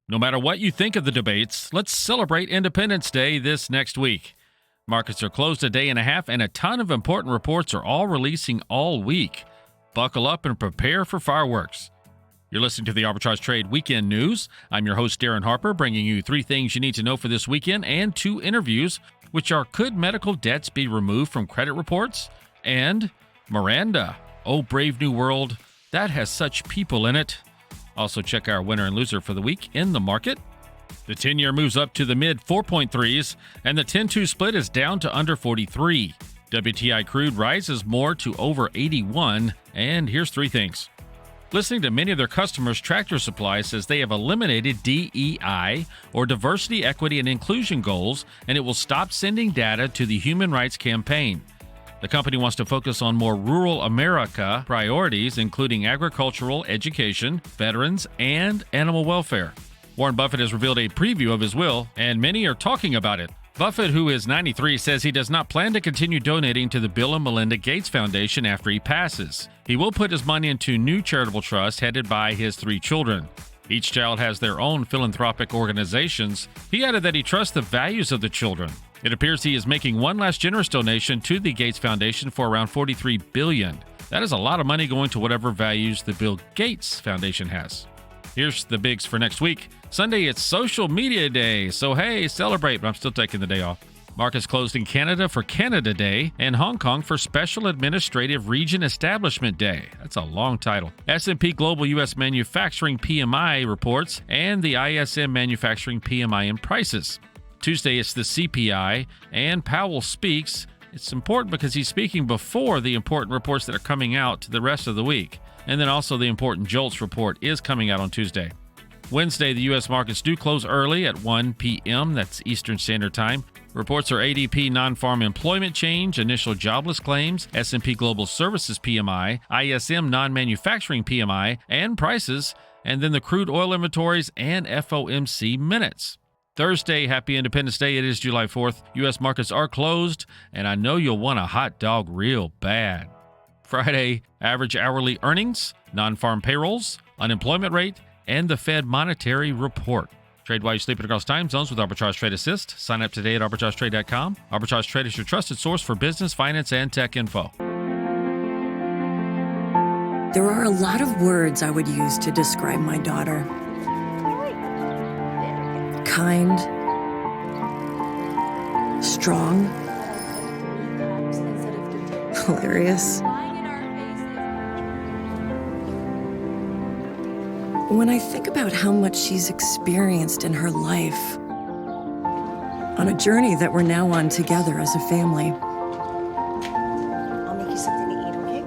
No matter what you think of the debates, let's celebrate Independence Day this next week. Markets are closed a day and a half, and a ton of important reports are all releasing all week. Buckle up and prepare for fireworks. You're listening to the Arbitrage Trade Weekend News. I'm your host, Darin Harper, bringing you 3 things you need to know for this weekend and 2 interviews, which are: could medical debts be removed from credit reports? And Miranda, oh brave new world, that has such people in it. Also check our winner and loser for the week in the market. The 10-year moves up to the mid 4.3s, and the 10-2 split is down to under 43. WTI crude rises more to over 81, and here's 3 things. Listening to many of their customers, Tractor Supply says they have eliminated DEI, or Diversity, Equity, and Inclusion goals, and it will stop sending data to the Human Rights Campaign. The company wants to focus on more rural America priorities, including agricultural, education, veterans, and animal welfare. Warren Buffett has revealed a preview of his will, and many are talking about it. Buffett, who is 93, says he does not plan to continue donating to the Bill and Melinda Gates Foundation after he passes. He will put his money into new charitable trusts headed by his 3 children. Each child has their own philanthropic organizations. He added that he trusts the values of the children. It appears he is making one last generous donation to the Gates Foundation for around $43 billion. That is a lot of money going to whatever values the Bill Gates Foundation has. Here's the bigs for next week. Sunday, it's Social Media Day, so hey, celebrate, but I'm still taking the day off. Markets closed in Canada for Canada Day and Hong Kong for Special Administrative Region Establishment Day. That's a long title. S&P Global U.S. Manufacturing PMI reports and the ISM Manufacturing PMI and prices. Tuesday, it's the CPI, and Powell speaks. It's important because he's speaking before the important reports that are coming out the rest of the week. And then also the important JOLTS report is coming out on Tuesday. Wednesday, the U.S. markets do close early at 1 p.m. That's Eastern Standard Time. Reports are ADP non-farm employment change, initial jobless claims, S&P Global Services PMI, ISM non-manufacturing PMI, and prices, and then the crude oil inventories and FOMC minutes. Thursday, happy Independence Day. It is July 4th. U.S. markets are closed, and I know you'll want a hot dog real bad. Friday, average hourly earnings, non-farm payrolls, unemployment rate, and the Fed monetary report. Trade while you're sleeping across time zones with Arbitrage Trade Assist. Sign up today at arbitragetrade.com. Arbitrage Trade is your trusted source for business, finance, and tech info. There are a lot of words I would use to describe my daughter. Kind, strong, hilarious. When I think about how much she's experienced in her life, on a journey that we're now on together as a family, I'll make you something to eat, okay?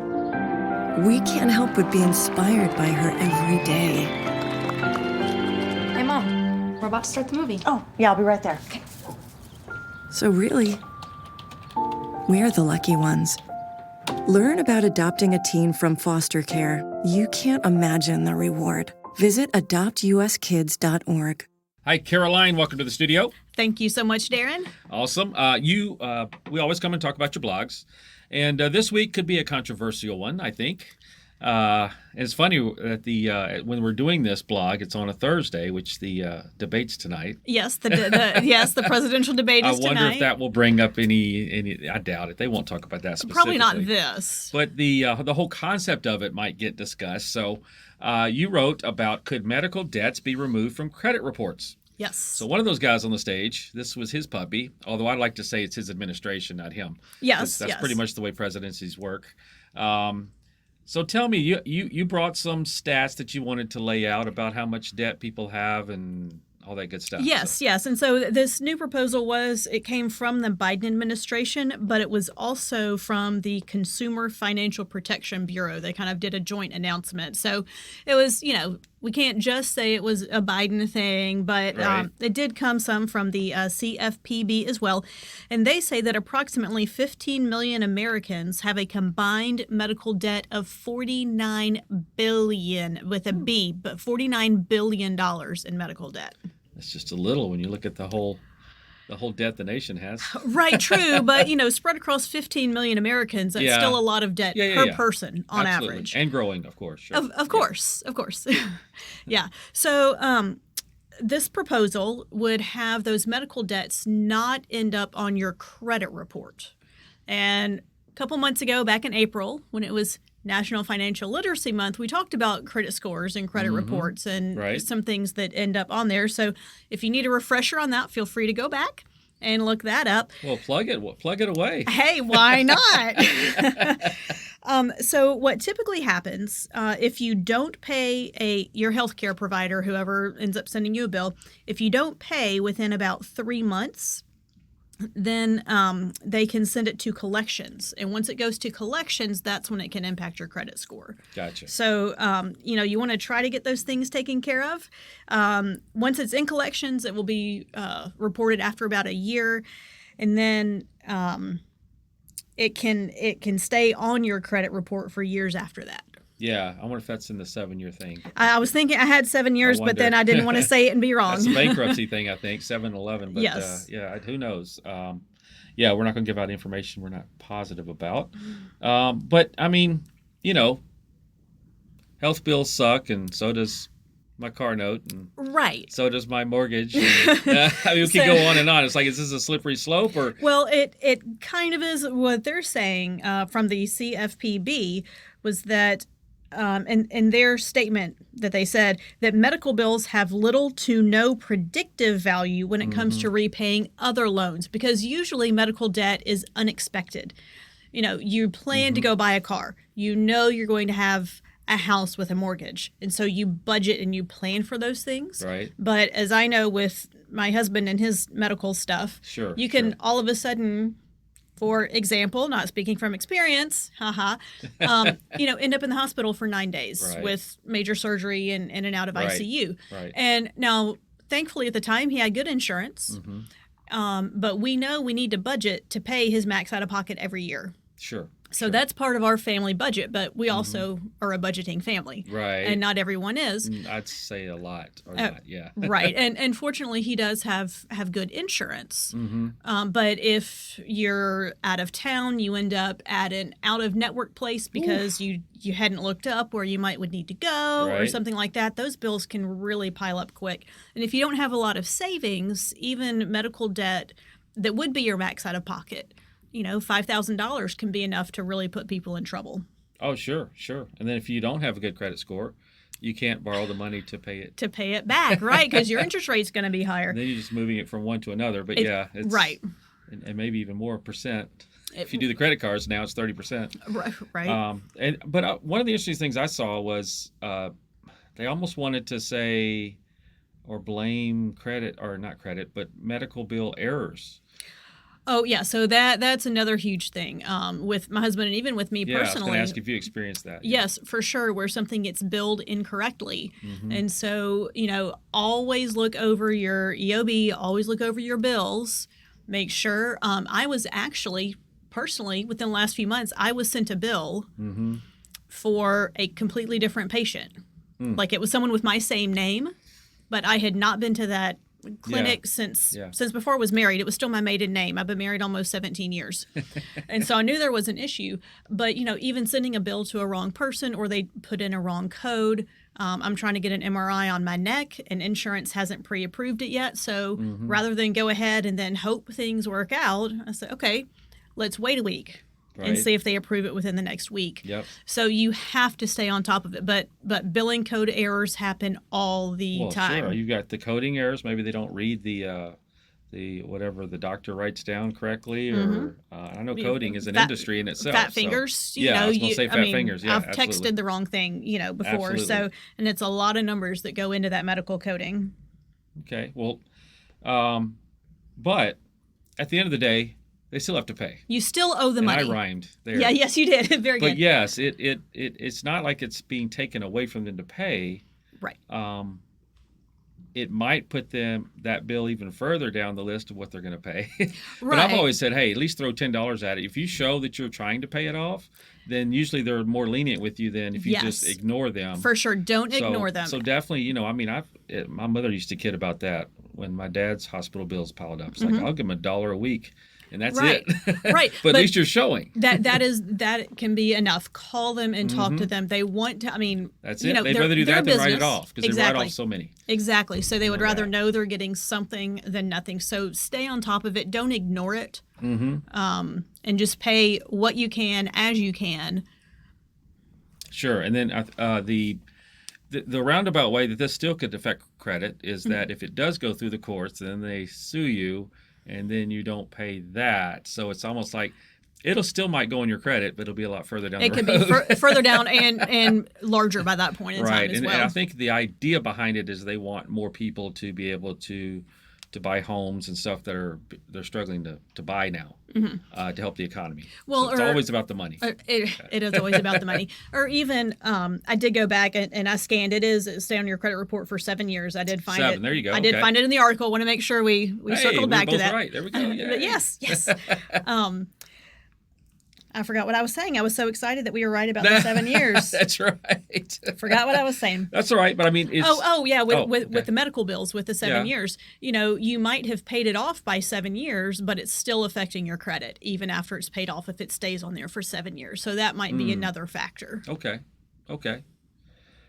we can't help but be inspired by her every day. Hey, Mom, we're about to start the movie. Oh, yeah, I'll be right there. Okay. So really, we're the lucky ones. Learn about adopting a teen from foster care. You can't imagine the reward. Visit adoptuskids.org. Hi, Caroline. Welcome to the studio. Thank you so much, Darin. Awesome. We always come and talk about your blogs. And this week could be a controversial one, I think. It's funny that when we're doing this blog, it's on a Thursday, which the debate's tonight. Yes, the presidential debate is tonight. I wonder if that will bring up any. I doubt it. They won't talk about that specifically. Probably not this. But the whole concept of it might get discussed. So you wrote about, could medical debts be removed from credit reports? Yes. So one of those guys on the stage, this was his puppy, although I'd like to say it's his administration, not him. Yes, that's pretty much the way presidencies work. So tell me, you brought some stats that you wanted to lay out about how much debt people have and all that good stuff. Yes. And so this new proposal it came from the Biden administration, but it was also from the Consumer Financial Protection Bureau. They kind of did a joint announcement. So it was, we can't just say it was a Biden thing, but right. It did come some from the CFPB as well. And they say that approximately 15 million Americans have a combined medical debt of $49 billion with a B, but $49 billion in medical debt. That's just a little when you look at the whole debt the nation has. Right, true. But, spread across 15 million Americans, that's still a lot of debt per person on Absolutely. Average. And growing, of course. Sure. Of course. Yeah. So this proposal would have those medical debts not end up on your credit report. And a couple months ago, back in April, when it was National Financial Literacy Month, we talked about credit scores and credit reports and some things that end up on there. So if you need a refresher on that, feel free to go back and look that up. Well, plug it away. Hey, why not? So what typically happens if you don't pay your healthcare provider, whoever ends up sending you a bill, if you don't pay within about 3 months, then they can send it to collections. And once it goes to collections, that's when it can impact your credit score. Gotcha. So, you want to try to get those things taken care of. Once it's in collections, it will be reported after about a year. And then it can stay on your credit report for years after that. Yeah, I wonder if that's in the 7-year thing. I was thinking I had 7 years, but then I didn't want to say it and be wrong. That's a bankruptcy thing, I think, 7-11. But yes. Who knows? We're not going to give out information we're not positive about. But, I mean, health bills suck, and so does my car note, and right. So does my mortgage. And, we could go on and on. It's like, is this a slippery slope? Or well, it kind of is. What they're saying from the CFPB was that in their statement that they said that medical bills have little to no predictive value when it comes to repaying other loans, because usually medical debt is unexpected. You plan to go buy a car. You're going to have a house with a mortgage. And so you budget and you plan for those things. Right. But as I know with my husband and his medical stuff, you can all of a sudden, for example, not speaking from experience, end up in the hospital for 9 days with major surgery and in and out of ICU. Right. And now, thankfully at the time, he had good insurance. But we know we need to budget to pay his max out of pocket every year. Sure. So that's part of our family budget, but we also are a budgeting family. Right. And not everyone is. I'd say a lot or not, yeah. Right. And fortunately, he does have good insurance. But if you're out of town, you end up at an out-of-network place because you hadn't looked up where you would need to go or something like that. Those bills can really pile up quick. And if you don't have a lot of savings, even medical debt that would be your max out of pocket, $5,000 can be enough to really put people in trouble. Oh, sure. And then if you don't have a good credit score, you can't borrow the money to pay it. To pay it back, right, because your interest rate's going to be higher. And then you're just moving it from one to another. But it's right. And maybe even more percent. If you do the credit cards now, it's 30%. Right. But one of the interesting things I saw was they almost wanted to say or blame but medical bill errors. Oh, yeah. So that's another huge thing with my husband and even with me personally. I was going to ask if you experienced that. Yes, for sure, where something gets billed incorrectly. And so, always look over your EOB, always look over your bills. Make sure. I was actually, personally, within the last few months, I was sent a bill for a completely different patient. Like it was someone with my same name, but I had not been to that clinic since before I was married. It was still my maiden name. I've been married almost 17 years. And so I knew there was an issue. But, even sending a bill to a wrong person or they put in a wrong code. I'm trying to get an MRI on my neck and insurance hasn't pre-approved it yet. So rather than go ahead and then hope things work out, I said, okay, let's wait a week. And see if they approve it within the next week. Yep. So you have to stay on top of it. But billing code errors happen all the time. Sure. You've got the coding errors. Maybe they don't read the whatever the doctor writes down correctly. Or I know coding is an industry in itself. Fat fingers. I was going to say fat fingers. Yeah, I've texted the wrong thing, before. Absolutely. So, and it's a lot of numbers that go into that medical coding. Okay. Well, but at the end of the day, they still have to pay. You still owe the money. I rhymed there. Yeah, yes, you did. Very good. But yes, it's not like it's being taken away from them to pay. Right. It might put that bill even further down the list of what they're going to pay. But Right. I've always said, hey, at least throw $10 at it. If you show that you're trying to pay it off, then usually they're more lenient with you than if you just ignore them. For sure. Don't ignore them. So definitely, my mother used to kid about that when my dad's hospital bills piled up. It's like, I'll give him $1 a week. and that's Right. it. Right. But at least you're showing. That can be enough. Call them and talk to them. They want to. I mean, That's you it. know, They'd they're- rather do they're that than write it business. off because they write off so many. Exactly. So they would rather that. know they're getting something than nothing. So stay on top of it. Don't ignore it. And just pay what you can as you can. Sure. And then the roundabout way that this still could affect credit is that if it does go through the courts, then they sue you, and then you don't pay that. So it's almost like it'll still might go on your credit, but it'll be a lot further down the road. It could be further down and larger by that point in time as well. And I think the idea behind it is they want more people to be able to buy homes and stuff that they're struggling to buy now to help the economy. Well, so it's always about the money. It is always about the money. Or even, I did go back and I scanned. It stay on your credit report for 7 years. I did find 7, it. there you go. I did find it in the article. Want to make sure we circled back to both that. Right. There we go. But yes. I forgot what I was saying. I was so excited that we were right about the 7 years. That's right. Forgot what I was saying. That's all right. But I mean, it's... With the medical bills, with the 7 years, you know, you might have paid it off by 7 years, but it's still affecting your credit even after it's paid off if it stays on there for 7 years. So that might be another factor. Okay.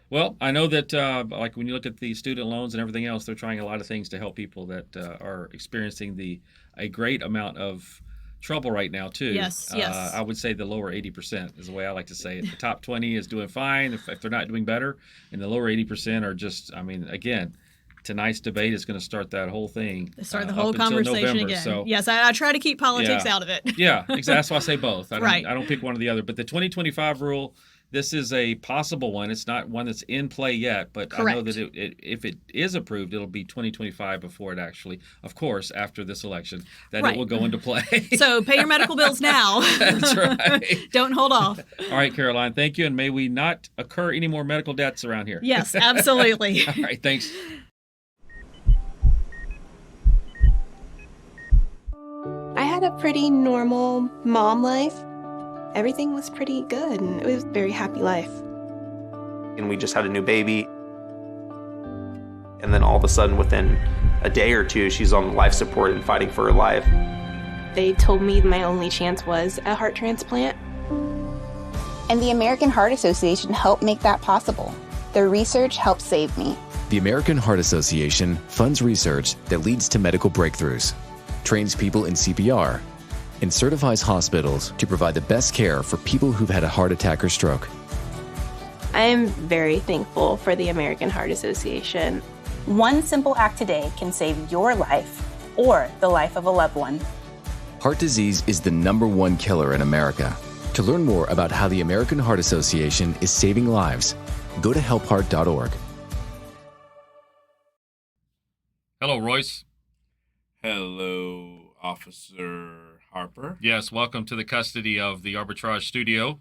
Well, I know that like when you look at the student loans and everything else, they're trying a lot of things to help people that are experiencing a great amount of trouble right now too. Yes. I would say the lower 80% is the way I like to say it. The top 20 is doing fine if they're not doing better, and the lower 80% are just. I mean, again, tonight's debate is going to start that whole thing. Start the whole up until conversation November, again. So. Yes, I try to keep politics out of it. Yeah, exactly. That's why I say both. I Right. don't pick one or the other. But the 2025 rule. This is a possible one. It's not one that's in play yet, but Correct. I know that if it is approved, it'll be 2025 before it actually, of course, after this election, that Right. it will go into play. So pay your medical bills now. That's right. Don't hold off. All right, Caroline, thank you. And may we not occur any more medical debts around here. Yes, absolutely. All right, thanks. I had a pretty normal mom life. Everything was pretty good, and it was a very happy life. And we just had a new baby. And then all of a sudden, within a day or two, she's on life support and fighting for her life. They told me my only chance was a heart transplant. And the American Heart Association helped make that possible. Their research helped save me. The American Heart Association funds research that leads to medical breakthroughs, trains people in CPR, and certifies hospitals to provide the best care for people who've had a heart attack or stroke. I am very thankful for the American Heart Association. One simple act today can save your life or the life of a loved one. Heart disease is the #1 killer in America. To learn more about how the American Heart Association is saving lives, go to helpheart.org. Hello, Royce. Hello, Officer Harper. Yes, welcome to the custody of the Arbitrage Studio.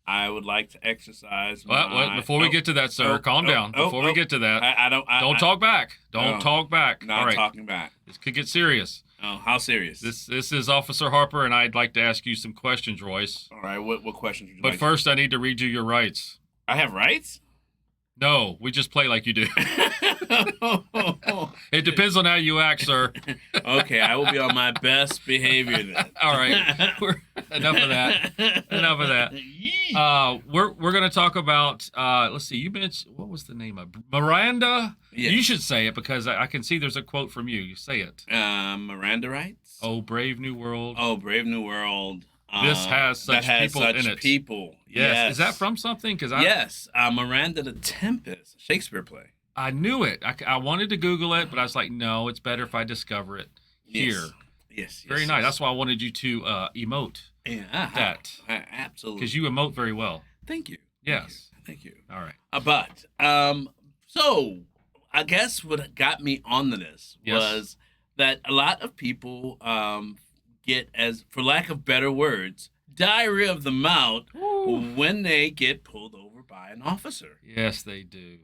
I would like to exercise before we get to that, sir, calm down. Before we get to that, don't talk back. Don't talk back. Not All right. talking back. This could get serious. Oh, how serious? This is Officer Harper, and I'd like to ask you some questions, Royce. All right, what questions would you But like? first, I need to read you your rights. I have rights? No, we just play like you do. It depends on how you act, sir. Okay, I will be on my best behavior then. All right, enough of that. We're going to talk about. Let's see. You mentioned, what was the name of Miranda? Yes. You should say it because I can see there's a quote from you. You say it. Miranda rights? Oh, brave new world. Oh, brave new world. This has such people in it. People. Yes. Is that from something? Yes. Miranda the Tempest, Shakespeare play. I knew it. I wanted to Google it, but I was like, no, it's better if I discover it here. Yes. Very nice. That's why I wanted you to emote that. Absolutely. Because you emote very well. Thank you. Yes. Thank you. All right. So I guess what got me onto this was that a lot of people get, as for lack of better words, diarrhea of the mouth when they get pulled over by an officer. Yes, they do.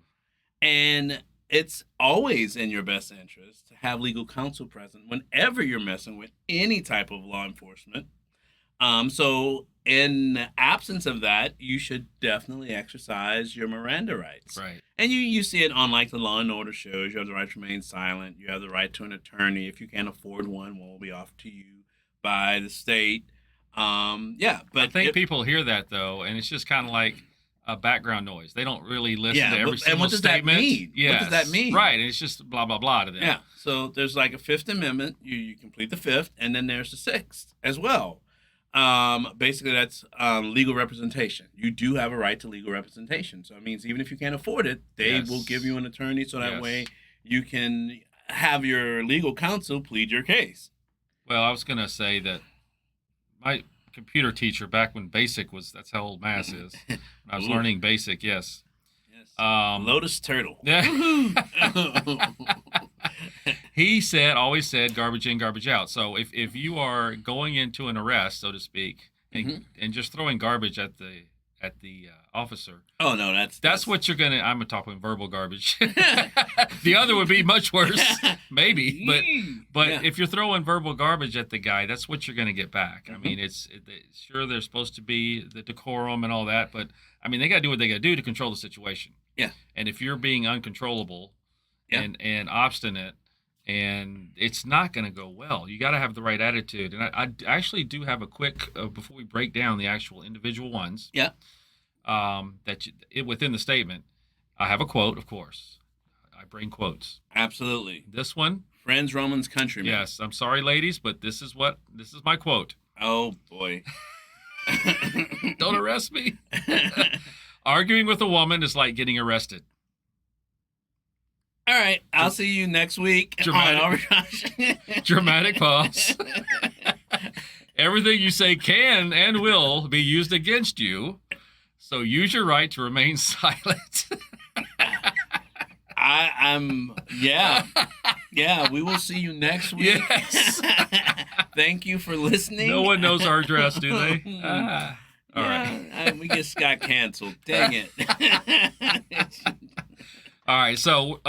And it's always in your best interest to have legal counsel present whenever you're messing with any type of law enforcement. So in the absence of that, you should definitely exercise your Miranda rights. Right. And you see it on like the Law and Order shows. You have the right to remain silent. You have the right to an attorney. If you can't afford one will be offered to you. by the state. Yeah, but I think people hear that though, and it's just kind of like a background noise. They don't really listen to every single and what does statement. that mean? Yes. What does that mean? Right, and it's just blah blah blah to them. Yeah. So there's like a Fifth Amendment. You complete the Fifth, and then there's the Sixth as well. Basically, that's legal representation. You do have a right to legal representation. So it means even if you can't afford it, they will give you an attorney, so that way you can have your legal counsel plead your case. Well, I was going to say that my computer teacher back when BASIC was, that's how old math is. When I was learning BASIC, yes. Lotus Turtle. He always said, garbage in, garbage out. So if you are going into an arrest, so to speak, and just throwing garbage at the officer. Oh no, that's what you're gonna. I'm talking verbal garbage. The other would be much worse, maybe. But if you're throwing verbal garbage at the guy, that's what you're gonna get back. I mean, sure there's supposed to be the decorum and all that, but I mean they gotta do what they gotta do to control the situation. Yeah. And if you're being uncontrollable and obstinate, and it's not going to go well. You got to have the right attitude. And I actually do have a quick, before we break down the actual individual ones. Yeah. Within the statement, I have a quote, of course. I bring quotes. Absolutely. This one. Friends, Romans, countrymen. Yes. I'm sorry, ladies, but this is my quote. Oh, boy. Don't arrest me. Arguing with a woman is like getting arrested. All right, I'll see you next week. Dramatic pause. Everything you say can and will be used against you, so use your right to remain silent. Yeah, we will see you next week. Yes. Thank you for listening. No one knows our address, do they? All right. We just got canceled. Dang it. All right, so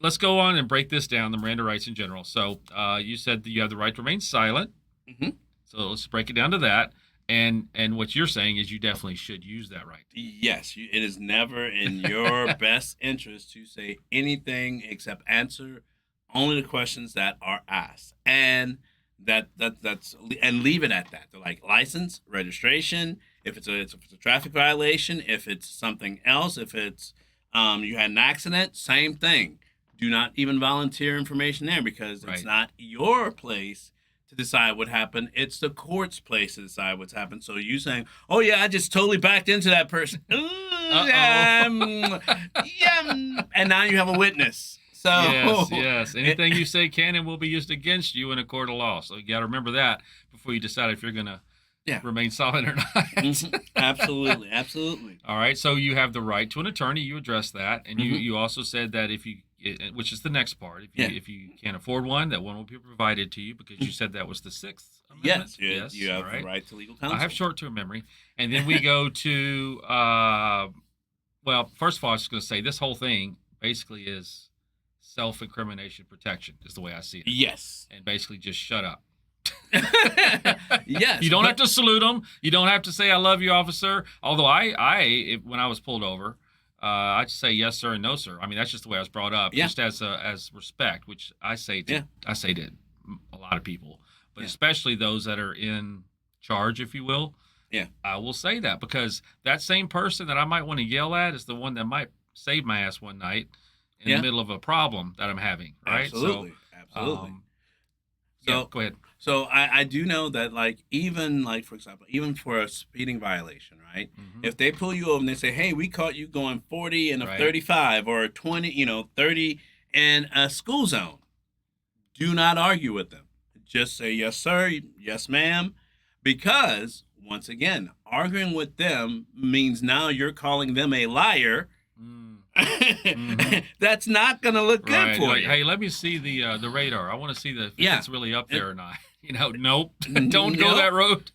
let's go on and break this down, the Miranda rights in general. So you said that you have the right to remain silent. Mm-hmm. So let's break it down to that. And what you're saying is you definitely should use that right. Yes, it is never in your best interest to say anything except answer only the questions that are asked. And that's and leave it at that. They're like license, registration, if it's a traffic violation, if it's something else, if it's you had an accident, same thing. Do not even volunteer information there because it's not your place to decide what happened. It's the court's place to decide what's happened. So you saying, "Oh yeah, I just totally backed into that person," and now you have a witness. So yes. Anything you say can and will be used against you in a court of law. So you got to remember that before you decide if you're going to remain silent or not. Mm-hmm. Absolutely. All right. So you have the right to an attorney. You addressed that, and you also said that which is the next part. If you can't afford one, that one will be provided to you because you said that was the Sixth Amendment. Yes. You have the right to legal counsel. I have short-term memory, and then we go to well, first of all, I was just going to say this whole thing basically is self-incrimination protection is the way I see it. Yes. And basically just shut up. Yes. You don't have to salute them. You don't have to say, "I love you, officer." Although when I was pulled over, I just say yes, sir, and no, sir. I mean, that's just the way I was brought up, just as respect, which I say to a lot of people, but especially those that are in charge, if you will. Yeah, I will say that because that same person that I might want to yell at is the one that might save my ass one night in the middle of a problem that I'm having. Right? Absolutely. So go ahead. So I do know that, even for example, even for a speeding violation, right? Mm-hmm. If they pull you over and they say, "Hey, we caught you going 40 in a 35 or 20, 30 in a school zone," do not argue with them. Just say, "Yes, sir. Yes, ma'am," because once again, arguing with them means now you're calling them a liar. Mm-hmm. That's not going to look good for you. Hey, let me see the radar. I want to see if it's really up there or not. Nope. Don't go that road.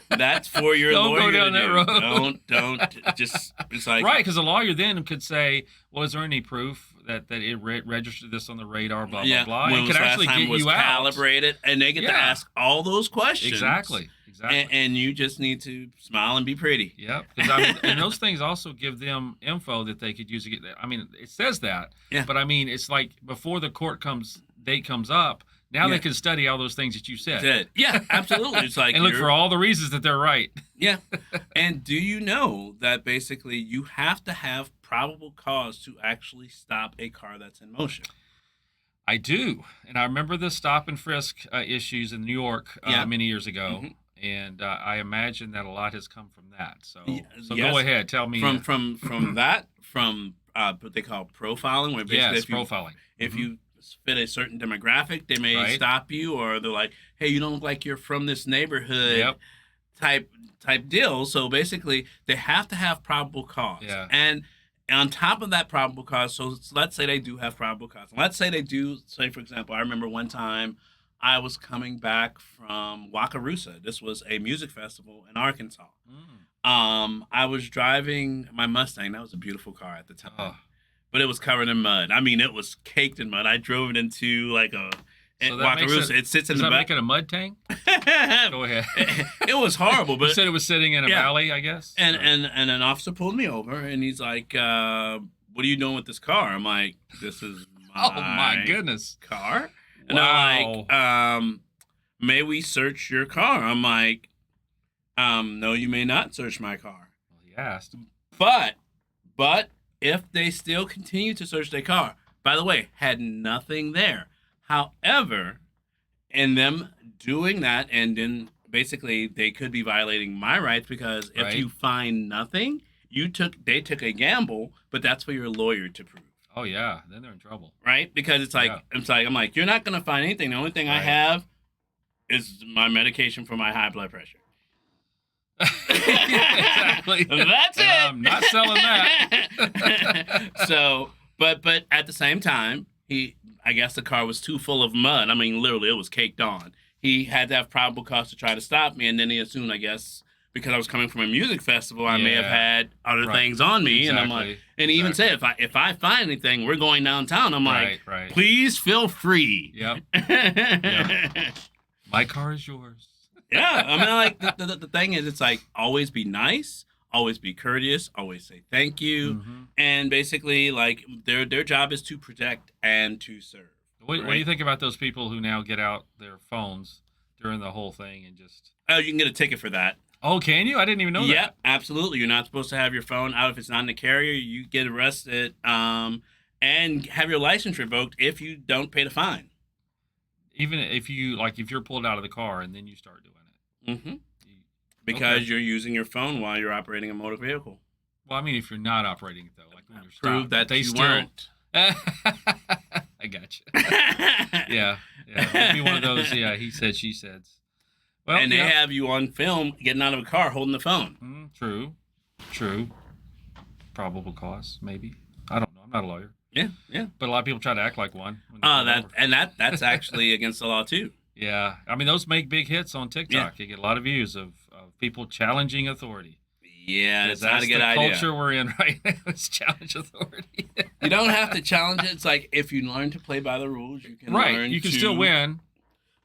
That's for your lawyer. Don't go down that road. Don't. Just it's like right, because a lawyer then could say, "Well, is there any proof that it registered this on the radar?" Blah blah blah. When and could actually get you out. Calibrated, and they get to ask all those questions. Exactly. And you just need to smile and be pretty. Yep. Because and those things also give them info that they could use to get. I mean, it says that. Yeah. But I mean, it's like before the court date comes up, Now they can study all those things that you said. Yeah, absolutely. It's like and look for all the reasons that they're right. Yeah. And do you know that basically you have to have probable cause to actually stop a car that's in motion? I do. And I remember the stop and frisk issues in New York many years ago. Mm-hmm. And I imagine that a lot has come from that. So yes. Go ahead. Tell me. From that, what they call profiling. Where basically profiling. If you fit a certain demographic, they may stop you, or they're like, hey, you don't look like you're from this neighborhood type deal. So basically, they have to have probable cause. Yeah. And on top of that probable cause, so let's say they do have probable cause. Let's say they do, say, for example, I remember one time I was coming back from Wakarusa. This was a music festival in Arkansas. I was driving my Mustang. That was a beautiful car at the time. Oh. But it was covered in mud. I mean, it was caked in mud. I drove it into like a Wakarusa. It sits in the back. Does that make it a mud tank? Go ahead. It was horrible. But you said it was sitting in a valley, I guess? And an officer pulled me over, and he's like, what are you doing with this car? I'm like, this is my goodness car. And wow. they're like, may we search your car? I'm like, no, you may not search my car. Well, he asked. But if they still continue to search their car, by the way, had nothing there. However, in them doing that, and then basically they could be violating my rights, because if you find nothing, they took a gamble, but that's for your lawyer to prove. Oh yeah, then they're in trouble. Right? Because it's like I'm like, you're not gonna find anything. The only thing I have is my medication for my high blood pressure. Exactly. That's it. I'm not selling that. So, but at the same time, I guess the car was too full of mud. I mean, literally, it was caked on. He had to have probable cause to try to stop me, and then he assumed, I guess, because I was coming from a music festival, I may have had other things on me. Exactly. And I'm like, and he even said, if I find anything, we're going downtown. I'm like, please feel free. Yep. My car is yours. Yeah, I mean, like the thing is, it's like, always be nice, always be courteous, always say thank you, and basically, like, their job is to protect and to serve. What do you think about those people who now get out their phones during the whole thing and just? Oh, you can get a ticket for that. Oh, can you? I didn't even know that. Yeah, absolutely. You're not supposed to have your phone out if it's not in the carrier. You get arrested, and have your license revoked if you don't pay the fine. Even if you're pulled out of the car and then you start doing it. Mm-hmm. Because you're using your phone while you're operating a motor vehicle. Well, I mean, if you're not operating it, though, like when you're prove stopped, that they you weren't. I got you. Yeah. It'd be one of those, he said, she said. Well, and they have you on film getting out of a car holding the phone. True. Probable cause, maybe. I don't know. I'm not a lawyer. Yeah. But a lot of people try to act like one. That's actually against the law too. Yeah, I mean, those make big hits on TikTok. You get a lot of views of people challenging authority. Yeah, that's not a good idea. That's the culture we're in right now, is challenge authority. You don't have to challenge it. It's like, if you learn to play by the rules, you can learn you can still win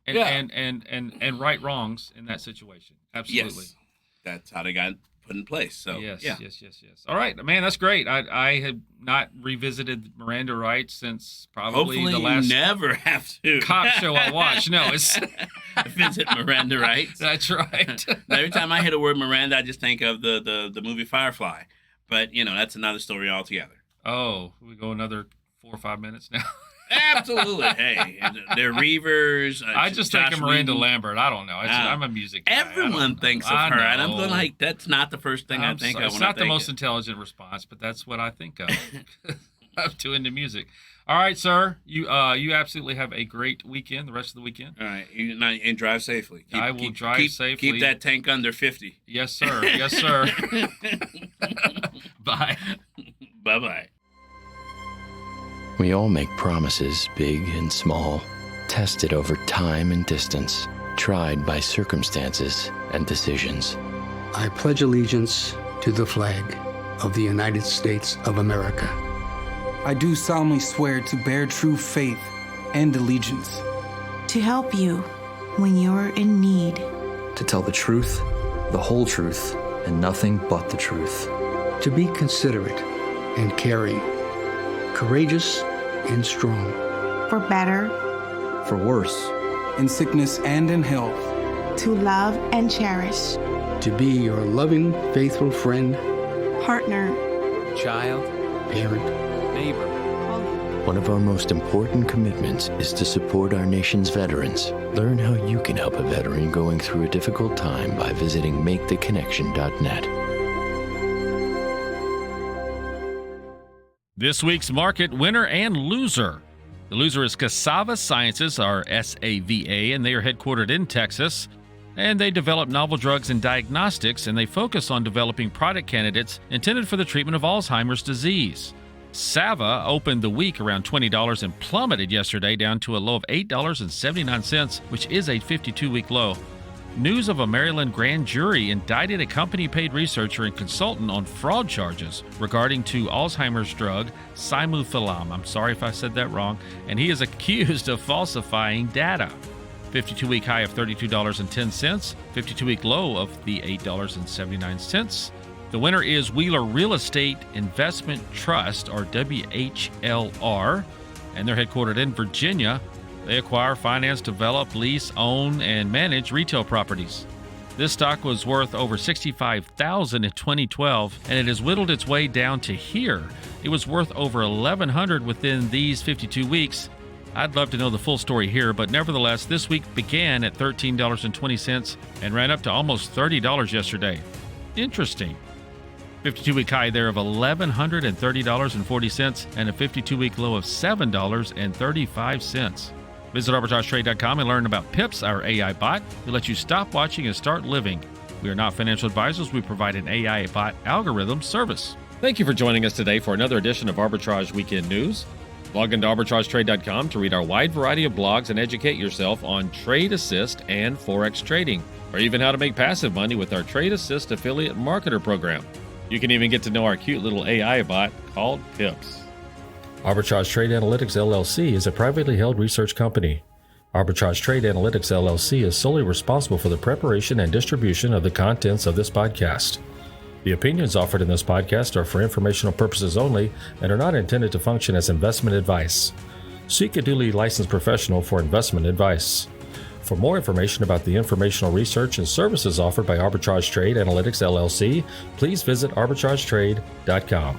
and right wrongs in that situation. Absolutely. Yes, that's how they got put in place. So yes. All right, man, that's great. I have not revisited Miranda rights since probably hopefully the last never have to cop show I watched. No, it's visit Miranda rights. That's right. Every time I hear the word Miranda, I just think of the movie Firefly. But that's another story altogether. Oh, we go another 4 or 5 minutes now. Absolutely. Hey, they're Reavers. I just think of Miranda Lambert. I don't know. I'm a music guy. Everyone thinks of her, and I'm going like, that's not the first thing I think of. It's not the most intelligent response, but that's what I think of. I'm too into music. All right, sir. You absolutely have a great weekend. The rest of the weekend. All right, and drive safely. I will drive safely. Keep that tank under 50. Yes, sir. Yes, sir. Bye. Bye-bye. We all make promises, big and small, tested over time and distance, tried by circumstances and decisions. I pledge allegiance to the flag of the United States of America. I do solemnly swear to bear true faith and allegiance. To help you when you're in need. To tell the truth, the whole truth, and nothing but the truth. To be considerate and caring. Courageous and strong. For better for worse, in sickness and in health, to love and cherish, to be your loving, faithful friend, partner, child, parent, neighbor. One of our most important commitments is to support our nation's veterans. Learn how you can help a veteran going through a difficult time by visiting maketheconnection.net. This week's market winner and loser. The loser is Cassava Sciences, or SAVA, and they are headquartered in Texas. And they develop novel drugs and diagnostics, and they focus on developing product candidates intended for the treatment of Alzheimer's disease. Sava opened the week around $20 and plummeted yesterday down to a low of $8.79, which is a 52-week low. News of a Maryland grand jury indicted a company-paid researcher and consultant on fraud charges regarding to Alzheimer's drug Simufilam. I'm sorry if I said that wrong. And he is accused of falsifying data. 52-week high of $32.10, 52-week low of the $8.79. The winner is Wheeler Real Estate Investment Trust, or WHLR, and they're headquartered in Virginia. They acquire, finance, develop, lease, own, and manage retail properties. This stock was worth over $65,000 in 2012, and it has whittled its way down to here. It was worth over $1,100 within these 52 weeks. I'd love to know the full story here, but nevertheless, this week began at $13.20 and ran up to almost $30 yesterday. Interesting. 52-week high there of $1,130.40 and a 52-week low of $7.35. Visit arbitragetrade.com and learn about Pips, our AI bot, who lets you stop watching and start living. We are not financial advisors. We provide an AI bot algorithm service. Thank you for joining us today for another edition of Arbitrage Weekend News. Log into arbitragetrade.com to read our wide variety of blogs and educate yourself on Trade Assist and Forex trading, or even how to make passive money with our Trade Assist affiliate marketer program. You can even get to know our cute little AI bot called Pips. Arbitrage Trade Analytics LLC is a privately held research company. Arbitrage Trade Analytics LLC is solely responsible for the preparation and distribution of the contents of this podcast. The opinions offered in this podcast are for informational purposes only and are not intended to function as investment advice. Seek a duly licensed professional for investment advice. For more information about the informational research and services offered by Arbitrage Trade Analytics LLC, please visit arbitragetrade.com.